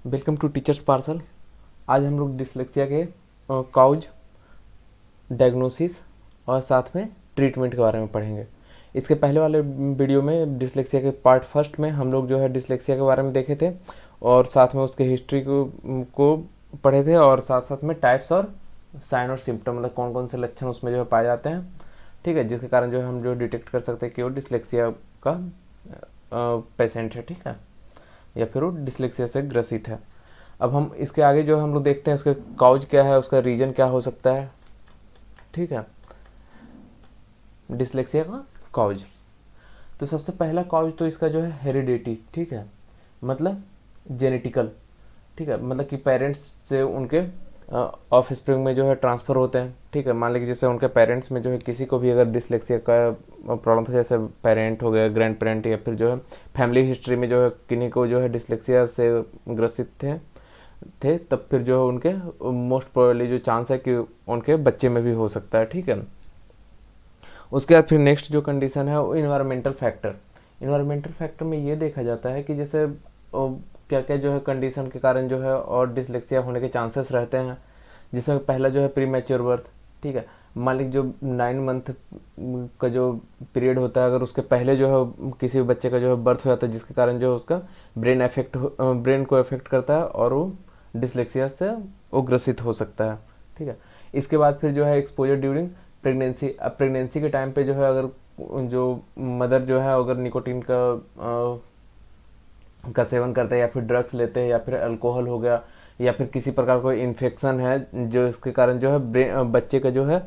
Welcome to teachers parcel. आज हम लोग डिसलेक्सिया के काउज, डायग्नोसिस और साथ में ट्रीटमेंट के बारे में पढ़ेंगे। इसके पहले वाले वीडियो में डिसलेक्सिया के पार्ट फर्स्ट में हम लोग जो है डिसलेक्सिया के बारे में देखे थे और साथ में उसके हिस्ट्री को पढ़े थे और साथ साथ में टाइप्स और साइन और सिम्टम, मतलब कौन कौन से लक्षण उसमें जो है पाए जाते हैं, ठीक है, जिसके कारण जो है हम जो डिटेक्ट कर सकते हैं कि वो डिसलेक्सिया का पेशेंट है, ठीक है, या फिर वो डिसलेक्सिया से ग्रसित है। अब हम इसके आगे जो हम लोग देखते हैं उसके काउज क्या है, उसका रीजन क्या हो सकता है, ठीक है, डिसलेक्सिया का काउज। तो सबसे पहला काउज तो इसका जो है हेरिडिटी, ठीक है, मतलब जेनेटिकल, ठीक है, मतलब कि पेरेंट्स से उनके ऑफ स्प्रिंग में जो है ट्रांसफ़र होते हैं, ठीक है। मान लीजिए जैसे उनके पेरेंट्स में जो है किसी को भी अगर डिसलेक्सिया का प्रॉब्लम था, जैसे पेरेंट हो गया, ग्रैंड पेरेंट, या फिर जो है फैमिली हिस्ट्री में जो है किन्हीं को जो है डिसलेक्सिया से ग्रसित थे तब फिर जो है उनके मोस्ट प्रोबेबली जो चांस है कि उनके बच्चे में भी हो सकता है, ठीक है। उसके बाद फिर नेक्स्ट जो कंडीशन है वो इन्वायरमेंटल फैक्टर। इन्वायरमेंटल फैक्टर में ये देखा जाता है कि जैसे क्या क्या जो है कंडीशन के कारण जो है और डिसलेक्सिया होने के चांसेस रहते हैं, जिसमें पहला जो है प्री मैच्योर बर्थ, ठीक है। मान लीजिए जो 9 मंथ का जो पीरियड होता है, अगर उसके पहले जो है किसी बच्चे का जो है बर्थ हो जाता है, जिसके कारण जो है उसका ब्रेन को अफेक्ट करता है और वो डिसलेक्सिया से वो ग्रसित हो सकता है, ठीक है। इसके बाद फिर जो है एक्सपोजर ड्यूरिंग प्रेगनेंसी। अब प्रेगनेंसी के टाइम पे जो है अगर जो मदर जो है अगर निकोटीन का सेवन करते हैं या फिर ड्रग्स लेते हैं या फिर अल्कोहल हो गया या फिर किसी प्रकार कोई इन्फेक्शन है जो इसके कारण जो है बच्चे का जो है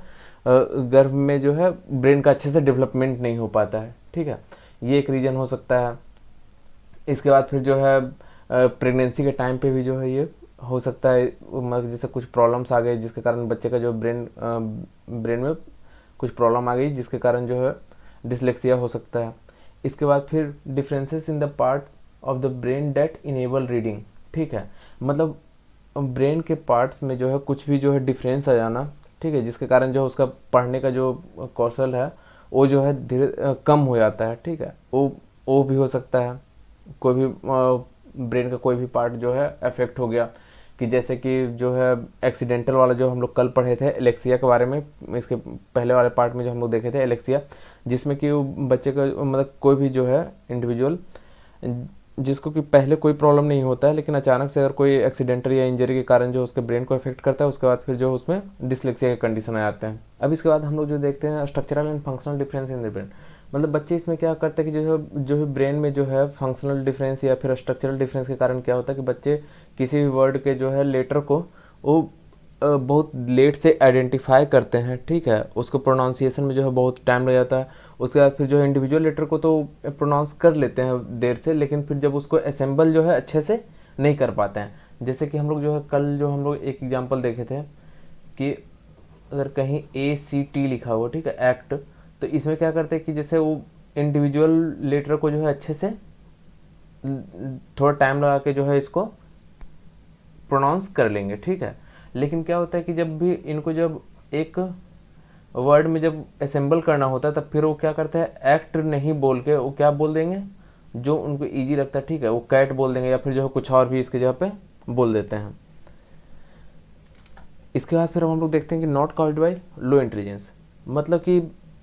गर्भ में जो है ब्रेन का अच्छे से डेवलपमेंट नहीं हो पाता है, ठीक है, ये एक रीज़न हो सकता है। इसके बाद फिर जो है प्रेगनेंसी के टाइम पे भी जो है ये हो सकता है, मतलब जैसे कुछ प्रॉब्लम्स आ गए जिसके कारण बच्चे का जो ब्रेन में कुछ प्रॉब्लम आ गई जिसके कारण जो है डिसलेक्सिया हो सकता है। इसके बाद फिर differences in the part of the brain that enable reading, ठीक है, मतलब ब्रेन के पार्ट्स में जो है कुछ भी जो है डिफरेंस आ जाना, ठीक है, जिसके कारण जो उसका पढ़ने का जो कौशल है वो जो है धीरे कम हो जाता है, ठीक है, वो भी हो सकता है। कोई भी ब्रेन का कोई भी पार्ट जो है अफेक्ट हो गया, कि जैसे कि जो है एक्सीडेंटल वाला जो हम लोग कल पढ़े थे एलेक्सिया के बारे में, इसके पहले वाले पार्ट में जो हम लोग देखे थे एलेक्सिया, जिसमें कि बच्चे का मतलब कोई भी जो है इंडिविजुअल जिसको कि पहले कोई प्रॉब्लम नहीं होता है, लेकिन अचानक से अगर कोई एक्सीडेंटल या इंजरी के कारण जो उसके ब्रेन को अफेक्ट करता है, उसके बाद फिर जो उसमें डिसलेक्सिया के कंडीशन आ जाते हैं। अब इसके बाद हम लोग जो देखते हैं structural and functional difference in the brain, मतलब बच्चे इसमें क्या करते हैं कि जो है ब्रेन में जो है फंक्शनल डिफरेंस या फिर स्ट्रक्चरल डिफरेंस के कारण क्या होता है कि बच्चे किसी भी वर्ड के जो है लेटर को वो बहुत लेट से आइडेंटिफाई करते हैं, ठीक है, उसको प्रोनाउंसिएशन में जो है बहुत टाइम लग जाता है। उसके बाद फिर जो है इंडिविजुअल लेटर को तो प्रोनाउंस कर लेते हैं देर से, लेकिन फिर जब उसको असेंबल जो है अच्छे से नहीं कर पाते हैं। जैसे कि हम लोग जो है कल जो हम लोग एक एग्जांपल देखे थे कि अगर कहीं ACT लिखा हुआ, ठीक है, एक्ट, तो इसमें क्या करते हैं कि जैसे वो इंडिविजुअल लेटर को जो है अच्छे से थोड़ा टाइम लगा के जो है इसको प्रोनाउंस कर लेंगे, ठीक है, लेकिन क्या होता है कि जब भी इनको जब एक वर्ड में जब असेंबल करना होता है तब फिर वो क्या करते हैं एक्ट नहीं बोल के वो क्या बोल देंगे जो उनको इजी लगता है, ठीक है, वो कैट बोल देंगे या फिर जो है कुछ और भी इसके जगह पे बोल देते हैं। इसके बाद फिर हम लोग देखते हैं कि not called by law intelligence, मतलब कि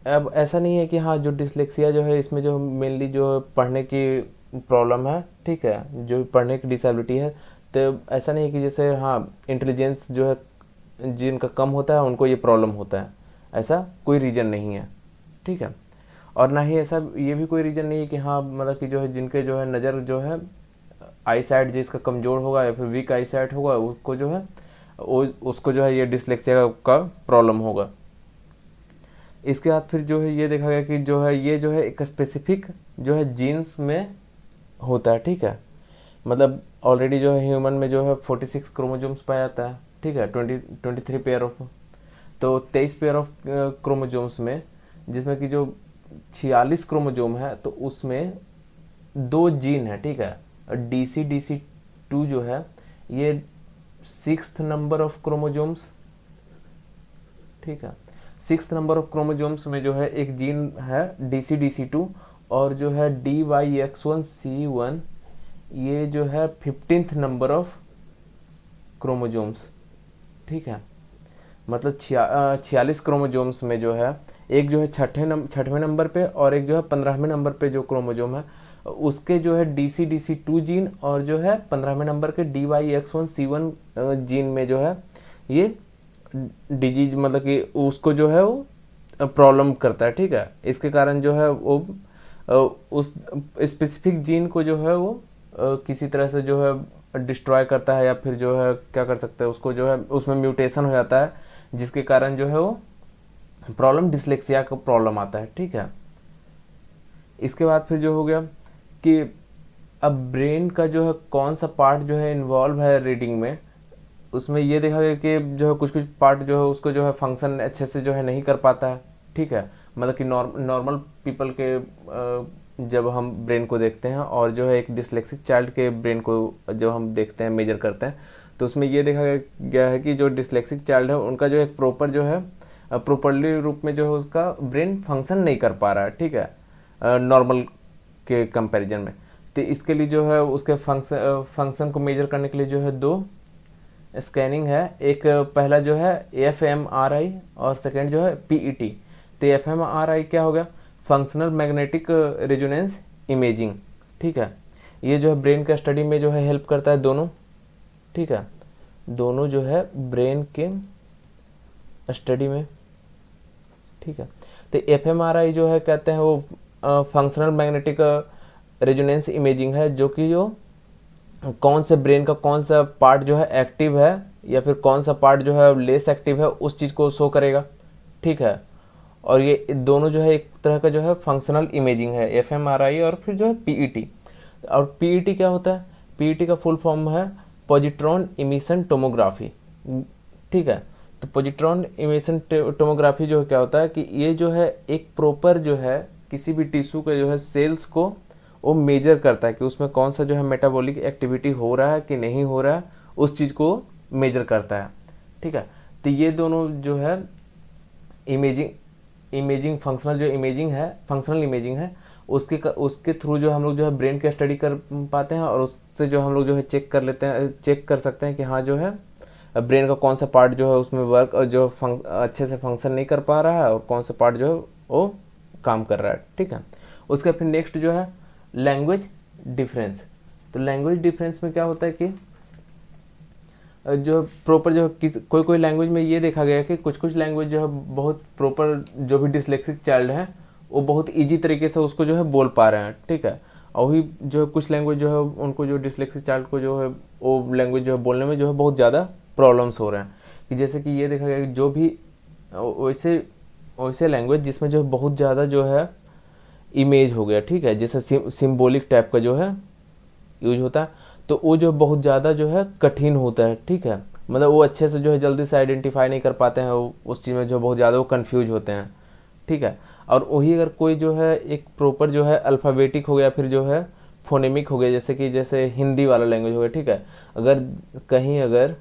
अब ऐसा नहीं है कि हाँ जो डिसलेक्सिया जो है इसमें जो मेनली जो पढ़ने की प्रॉब्लम है, ठीक है, जो पढ़ने की डिसेबिलिटी है, तो ऐसा नहीं है कि जैसे हाँ इंटेलिजेंस जो है जिनका कम होता है उनको ये प्रॉब्लम होता है, ऐसा कोई रीज़न नहीं है, ठीक है। और ना ही ऐसा ये भी कोई रीज़न नहीं है कि हाँ मतलब कि जो है जिनके जो है नज़र जो है आई साइट जिसका कमज़ोर होगा या फिर वीक आई साइट होगा उसको जो है उसको जो है ये डिसलेक्सिया का प्रॉब्लम होगा। इसके बाद फिर जो है ये देखा गया कि जो है ये जो है एक स्पेसिफिक जो है जीन्स में होता है, ठीक है, मतलब ऑलरेडी जो है ह्यूमन में जो है 46 क्रोमोजोम्स पाया जाता है, ठीक है, 23 पेयर ऑफ, तो 23 पेयर ऑफ क्रोमोजोम्स में जिसमें कि जो 46 क्रोमोजोम है तो उसमें 2 जीन है, ठीक है, DC2 जो है ये 6th नंबर ऑफ क्रोमोजोम्स, ठीक है, 6th नंबर ऑफ क्रोमोजोम्स में जो है एक जीन है DC2 और जो है DYX1C1 ये जो है 15th नंबर ऑफ क्रोमोजोम्स, ठीक है। मतलब 46 क्रोमोजोम्स में जो है एक जो है छठवें नंबर पे और एक जो है 15वें नंबर पे जो क्रोमोजोम है उसके जो है DC2 जीन और जो है 15वें नंबर के DY1C1 जीन में जो है ये डिजीज मतलब कि उसको जो है वो प्रॉब्लम करता है, ठीक है। इसके कारण जो है वो उस स्पेसिफिक जीन को जो है वो किसी तरह से जो है डिस्ट्रॉय करता है या फिर जो है क्या कर सकते हैं उसको जो है उसमें म्यूटेशन हो जाता है जिसके कारण जो है वो प्रॉब्लम डिसलेक्सिया का प्रॉब्लम आता है, ठीक है। इसके बाद फिर जो हो गया कि अब ब्रेन का जो है कौन सा पार्ट जो है इन्वॉल्व है रीडिंग में, उसमें ये देखा गया कि जो है कुछ कुछ पार्ट जो है उसको जो है फंक्शन अच्छे से जो है नहीं कर पाता है, ठीक है। मतलब कि नॉर्मल पीपल के जब हम ब्रेन को देखते हैं और जो है एक डिसलेक्सिक चाइल्ड के ब्रेन को जब हम देखते हैं मेजर करते हैं तो उसमें ये देखा गया है कि जो डिसलेक्सिक चाइल्ड है उनका जो एक प्रॉपर जो है प्रॉपरली रूप में जो है उसका ब्रेन फंक्शन नहीं कर पा रहा है, ठीक है, नॉर्मल के कंपैरिजन में। तो इसके लिए जो है उसके फंक्शन को मेजर करने के लिए जो है दो स्कैनिंग है, एक पहला जो है fMRI और सेकेंड जो है PET। तो fMRI क्या हो गया, फंक्शनल मैग्नेटिक रेजोनेंस इमेजिंग, ठीक है। ये जो है ब्रेन का स्टडी में जो है हेल्प करता है दोनों, ठीक है, दोनों जो है ब्रेन के स्टडी में, ठीक है। तो fMRI जो है कहते हैं वो फंक्शनल मैग्नेटिक रेजोनेंस इमेजिंग है जो कि जो कौन से ब्रेन का कौन सा पार्ट जो है एक्टिव है या फिर कौन सा पार्ट जो है लेस एक्टिव है उस चीज़ को शो करेगा, ठीक है। और ये दोनों जो है एक तरह का जो है फंक्शनल इमेजिंग है, fMRI और फिर जो है PET। और PET क्या होता है, PET का फुल फॉर्म है पॉजिट्रॉन इमिशन टोमोग्राफी, ठीक है। तो पॉजिट्रॉन इमिशन टोमोग्राफी जो है क्या होता है कि ये जो है एक प्रॉपर जो है किसी भी टिश्यू के जो है सेल्स को वो मेजर करता है कि उसमें कौन सा जो है मेटाबॉलिक एक्टिविटी हो रहा है कि नहीं हो रहा है, उस चीज़ को मेजर करता है, ठीक है। तो ये दोनों जो है इमेजिंग फंक्शनल जो इमेजिंग है, फंक्शनल इमेजिंग है, उसके थ्रू जो हम लोग जो है ब्रेन के स्टडी कर पाते हैं और उससे जो हम लोग जो है चेक कर सकते हैं कि हाँ जो है ब्रेन का कौन सा पार्ट जो है उसमें वर्क और जो अच्छे से फंक्शन नहीं कर पा रहा है और कौन सा पार्ट जो है वो काम कर रहा है, ठीक है। उसके फिर नेक्स्ट जो है लैंग्वेज डिफरेंस। तो लैंग्वेज डिफरेंस में क्या होता है कि जो प्रॉपर जो कोई लैंग्वेज में ये देखा गया है कि कुछ कुछ लैंग्वेज जो है बहुत प्रॉपर जो भी डिसलेक्सिक चाइल्ड है वो बहुत इजी तरीके से उसको जो है बोल पा रहे हैं, ठीक है। और वही जो है कुछ लैंग्वेज जो है उनको जो डिसलेक्सिक चाइल्ड को जो है वो लैंग्वेज जो है बोलने में जो है बहुत ज़्यादा प्रॉब्लम्स हो रहे हैं। कि जैसे कि ये देखा गया कि जो भी वैसे लैंग्वेज जिसमें जो है बहुत ज़्यादा जो है इमेज हो गया, ठीक है, जैसे सिम्बोलिक टाइप का जो है यूज होता है तो वो जो बहुत ज़्यादा जो है कठिन होता है, ठीक है। मतलब वो अच्छे से जो है जल्दी से आइडेंटिफाई नहीं कर पाते हैं, उस चीज़ में जो बहुत ज़्यादा वो कन्फ्यूज होते हैं, ठीक है। और वही अगर कोई जो है एक प्रॉपर जो है अल्फ़ाबेटिक हो गया फिर जो है फोनेमिक हो गया, जैसे हिंदी वाला लैंग्वेज हो गया, ठीक है। अगर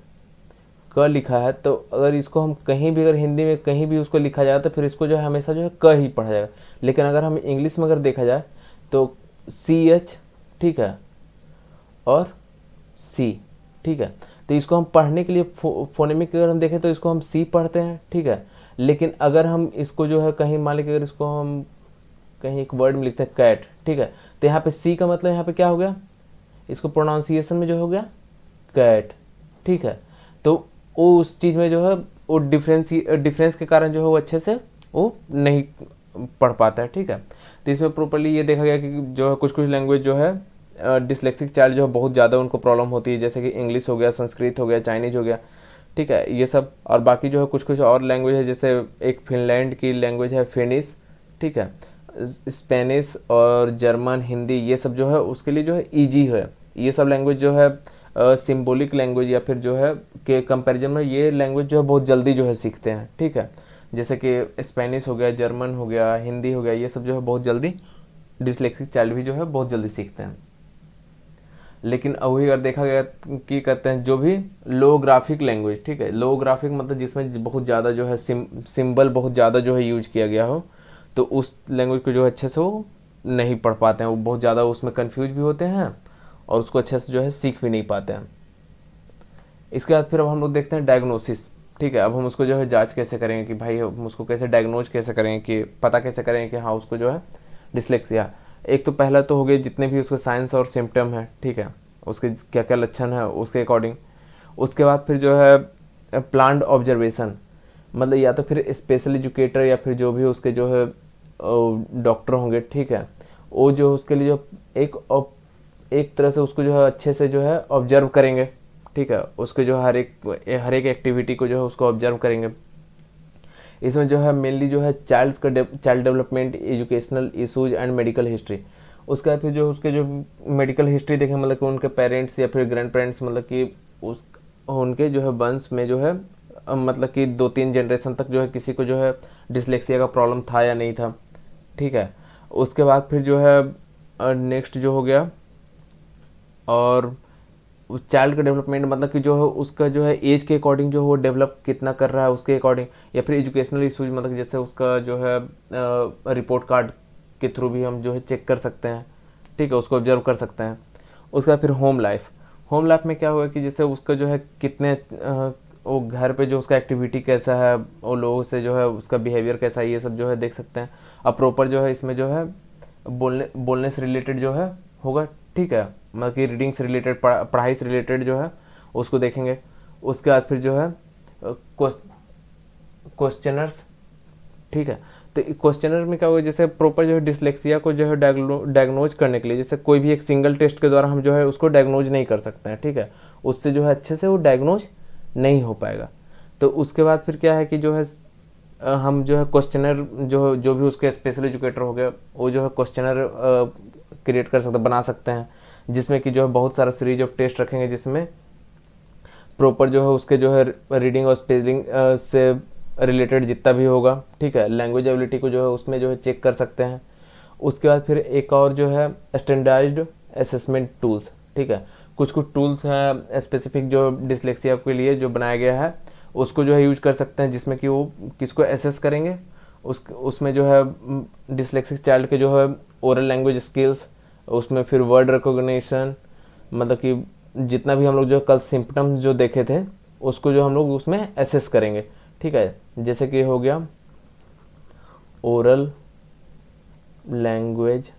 क लिखा है तो अगर इसको हम कहीं भी अगर हिंदी में कहीं भी उसको लिखा जाए तो फिर इसको जो है हमेशा जो है क ही पढ़ा जाएगा। लेकिन अगर हम इंग्लिश में अगर देखा जाए तो CH, ठीक है, और C, ठीक है। तो इसको हम पढ़ने के लिए फोनेमिक अगर हम देखें तो इसको हम C पढ़ते हैं, ठीक है। लेकिन अगर हम इसको जो है कहीं मान लीजिए अगर इसको हम कहीं एक वर्ड में लिखते हैं कैट, ठीक है, तो यहाँ पे C का मतलब यहाँ पे क्या हो गया, इसको प्रोनाउंसिएशन में जो हो गया कैट, ठीक है। तो वो उस चीज़ में जो है वो डिफरेंस के कारण जो है वो अच्छे से वो नहीं पढ़ पाता है, ठीक है। तो इसमें प्रॉपरली ये देखा गया कि जो है कुछ कुछ लैंग्वेज जो है डिसलेक्सिक चाइल्ड जो है बहुत ज़्यादा उनको प्रॉब्लम होती है, जैसे कि इंग्लिश हो गया, संस्कृत हो गया, चाइनीज हो गया, ठीक है, ये सब। और बाकी जो है कुछ कुछ और लैंग्वेज है, जैसे एक फिनलैंड की लैंग्वेज है फिनिश, ठीक है, स्पेनिश और जर्मन, हिंदी, ये सब जो है उसके लिए जो है ईजी है। ये सब लैंग्वेज जो है सिम्बोलिक लैंग्वेज या फिर जो है के कंपैरिजन में ये लैंग्वेज जो है बहुत जल्दी जो है सीखते हैं, ठीक है। जैसे कि स्पेनिश हो गया, जर्मन हो गया, हिंदी हो गया, ये सब जो है बहुत जल्दी डिसलेक्सिक चाइल्ड भी जो है बहुत जल्दी सीखते हैं। लेकिन वही अगर देखा गया कि कहते हैं जो भी लोग्राफिक लैंग्वेज, ठीक है, लोग्राफिक मतलब जिसमें बहुत ज़्यादा जो है सिंबल बहुत ज़्यादा जो है यूज किया गया हो, तो उस लैंग्वेज को जो अच्छे से वो नहीं पढ़ पाते हैं, वो बहुत ज़्यादा उसमें कन्फ्यूज भी होते हैं और उसको अच्छे से जो है सीख भी नहीं पाते हैं। इसके बाद फिर अब हम लोग देखते हैं डायग्नोसिस। ठीक है, अब हम उसको जो है जांच कैसे करेंगे कि भाई हम उसको कैसे डायग्नोज कैसे करेंगे, कि पता कैसे करेंगे कि हाँ उसको जो है डिसलेक्सिया। एक तो पहला तो हो गया जितने भी उसके साइंस और सिम्टम है, ठीक है, उसके क्या क्या लक्षण है उसके अकॉर्डिंग। उसके बाद फिर जो है प्लान्ड ऑब्जर्वेशन, मतलब या तो फिर स्पेशल एजुकेटर या फिर जो भी उसके जो है डॉक्टर होंगे, ठीक है, वो जो उसके लिए जो एक तरह से उसको जो है अच्छे से जो है ऑब्जर्व करेंगे। ठीक है, उसके जो हर एक एक्टिविटी को जो है उसको ऑब्जर्व करेंगे। इसमें जो है मेनली जो है child development, educational issues and medical history. उसके बाद फिर जो उसके जो मेडिकल हिस्ट्री देखें, मतलब कि उनके पेरेंट्स या फिर ग्रैंड पेरेंट्स, मतलब कि उस उनके जो है वंश में जो है मतलब कि 2-3 जनरेशन तक जो है किसी को जो है डिसलेक्सिया का प्रॉब्लम था या नहीं था। ठीक है, उसके बाद फिर जो है नेक्स्ट जो हो गया और चाइल्ड का डेवलपमेंट, मतलब कि जो है उसका जो है एज के अकॉर्डिंग जो है वो डेवलप कितना कर रहा है उसके अकॉर्डिंग, या फिर एजुकेशनल इशूज, मतलब कि जैसे उसका जो है रिपोर्ट कार्ड के थ्रू भी हम जो है चेक कर सकते हैं। ठीक है, उसको ऑब्जर्व कर सकते हैं। उसके बाद फिर होम लाइफ में क्या हुआ कि जैसे उसका जो है कितने वो घर पे जो उसका एक्टिविटी कैसा है, वो लोगों से जो है उसका बिहेवियर कैसा है, ये सब जो है देख सकते हैं। अब प्रॉपर जो है इसमें जो है बोलने से रिलेटेड जो है होगा। ठीक है, मतलब कि रीडिंग से रिलेटेड, पढ़ाई से रिलेटेड जो है उसको देखेंगे। उसके बाद फिर जो है क्वेश्चनर्स। ठीक है, तो क्वेश्चनर में क्या होगा, जैसे प्रॉपर जो है डिसलेक्सिया को जो है डायग्नोज करने के लिए, जैसे कोई भी एक सिंगल टेस्ट के द्वारा हम जो है उसको डायग्नोज नहीं कर सकते हैं। ठीक है, उससे जो है अच्छे से वो डायग्नोज नहीं हो पाएगा। तो उसके बाद फिर क्या है कि जो है हम जो है क्वेश्चनर जो भी उसके स्पेशल एजुकेटर हो गए, वो जो है क्वेश्चनर क्रिएट कर सकते, बना सकते हैं, जिसमें कि जो है बहुत सारा सीरीज ऑफ टेस्ट रखेंगे, जिसमें प्रॉपर जो है उसके जो है रीडिंग और स्पेलिंग से रिलेटेड जितना भी होगा, ठीक है, लैंग्वेज एबिलिटी को जो है उसमें जो है चेक कर सकते हैं। उसके बाद फिर एक और जो है स्टैंडर्डाइज्ड असेसमेंट टूल्स। ठीक है, कुछ टूल्स हैं स्पेसिफिक जो डिसलेक्सिया के लिए जो बनाया गया है, उसको जो है यूज कर सकते हैं, जिसमें कि वो किसको एसेस करेंगे, उसमें जो है डिसलेक्सिक चाइल्ड के जो है ओरल लैंग्वेज स्किल्स, उसमें फिर वर्ड रिकॉग्निशन, मतलब कि जितना भी हम लोग जो कल सिम्टम्स जो देखे थे उसको जो हम लोग उसमें एसेस करेंगे। ठीक है, जैसे कि हो गया ओरल लैंग्वेज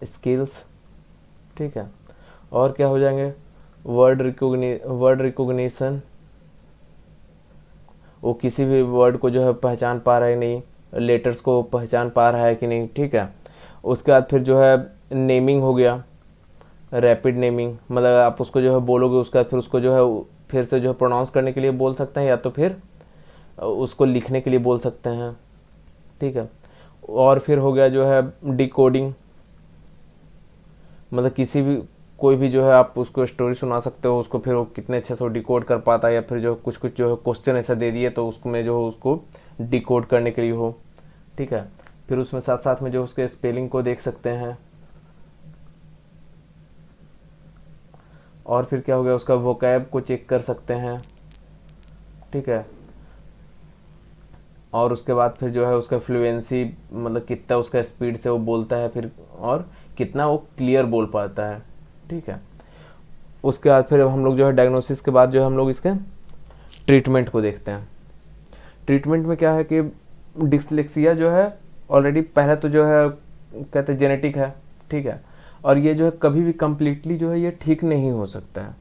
स्किल्स। ठीक है, और क्या हो जाएंगे, वर्ड रिकॉग्निशन, वो किसी भी वर्ड को जो है पहचान पा रहा है नहीं, लेटर्स को पहचान पा रहा है कि नहीं। ठीक है, उसके बाद फिर जो है नेमिंग हो गया, रैपिड नेमिंग, मतलब आप उसको जो है बोलोगे, उसके बाद फिर उसको जो है फिर से जो है प्रोनाउंस करने के लिए बोल सकते हैं, या तो फिर उसको लिखने के लिए बोल सकते हैं। ठीक है, और फिर हो गया जो है डिकोडिंग, मतलब कोई भी जो है आप उसको स्टोरी सुना सकते हो, उसको फिर वो कितने अच्छे से वो डिकोड कर पाता है, या फिर जो कुछ जो है क्वेश्चन ऐसा दे दिए तो उसमें जो है उसको डिकोड करने के लिए हो। ठीक है, फिर उसमें साथ साथ में जो उसके स्पेलिंग को देख सकते हैं। और फिर क्या हो गया, उसका वोकैब को चेक कर सकते हैं। ठीक है, और उसके बाद फिर जो है उसका फ्लुएंसी, मतलब कितना उसका स्पीड से वो बोलता है, फिर और कितना वो क्लियर बोल पाता है। ठीक है, उसके बाद फिर हम लोग जो है डायग्नोसिस के बाद जो है हम लोग इसके ट्रीटमेंट को देखते हैं। ट्रीटमेंट में क्या है कि डिसलेक्सिया जो है ऑलरेडी पहले तो जो है कहते हैं जेनेटिक है। ठीक है, और ये जो है कभी भी कम्प्लीटली जो है ये ठीक नहीं हो सकता है।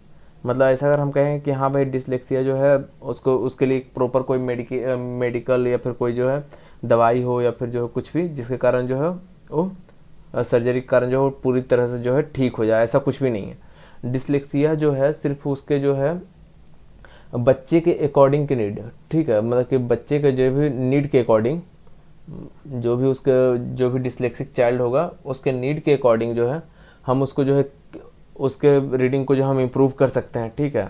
मतलब ऐसा अगर हम कहें कि हाँ भाई डिसलेक्सिया जो है उसको उसके लिए प्रॉपर कोई मेडिकल या फिर कोई जो है दवाई हो, या फिर जो है कुछ भी जिसके कारण जो है वो सर्जरी के कारण जो है पूरी तरह से जो है ठीक हो जाए, ऐसा कुछ भी नहीं है। डिसलेक्सिया जो है सिर्फ उसके जो है बच्चे के अकॉर्डिंग की नीड। ठीक है, मतलब कि बच्चे के जो भी नीड के अकॉर्डिंग, जो भी डिसलेक्सिक चाइल्ड होगा उसके नीड के अकॉर्डिंग जो है हम उसको जो है उसके रीडिंग को जो हम इम्प्रूव कर सकते हैं। ठीक है,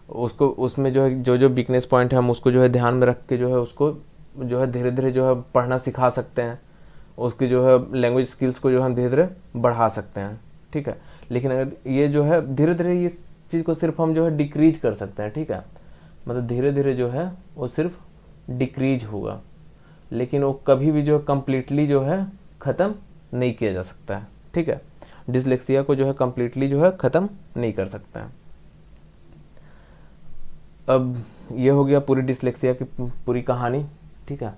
उसको उसमें जो है जो वीकनेस पॉइंट है हम उसको जो है ध्यान में रख के जो है उसको जो है धीरे धीरे जो है पढ़ना सिखा सकते हैं, उसकी जो है लैंग्वेज स्किल्स को जो हम धीरे धीरे बढ़ा सकते हैं। ठीक है, लेकिन अगर ये जो है धीरे धीरे ये चीज़ को सिर्फ हम जो है डिक्रीज कर सकते हैं। ठीक है, मतलब धीरे धीरे जो है वो सिर्फ डिक्रीज होगा, लेकिन वो कभी भी जो कम्प्लीटली जो है ख़त्म नहीं किया जा सकता है। ठीक है, डिसलेक्सिया को जो है कम्प्लीटली जो है ख़त्म नहीं कर सकता है। अब ये हो गया पूरी डिसलेक्सिया की पूरी कहानी, ठीक है।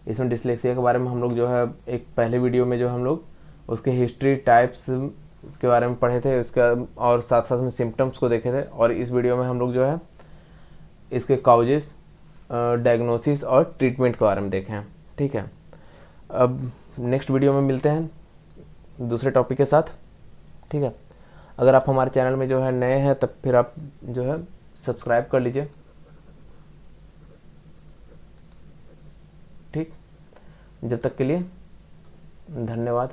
इसमें डिसलेक्सिया के बारे में हम लोग जो है एक पहले वीडियो में जो हम लोग उसके हिस्ट्री, टाइप्स के बारे में पढ़े थे, उसका और साथ साथ में सिम्टम्स को देखे थे। और इस वीडियो में हम लोग जो है इसके काउजेस, डायग्नोसिस और ट्रीटमेंट के बारे में देखें, ठीक है। अब नेक्स्ट वीडियो में मिलते हैं दूसरे टॉपिक के साथ, ठीक है। अगर आप हमारे चैनल में जो है नए हैं तब फिर आप जो है सब्सक्राइब कर लीजिए, ठीक। जब तक के लिए धन्यवाद।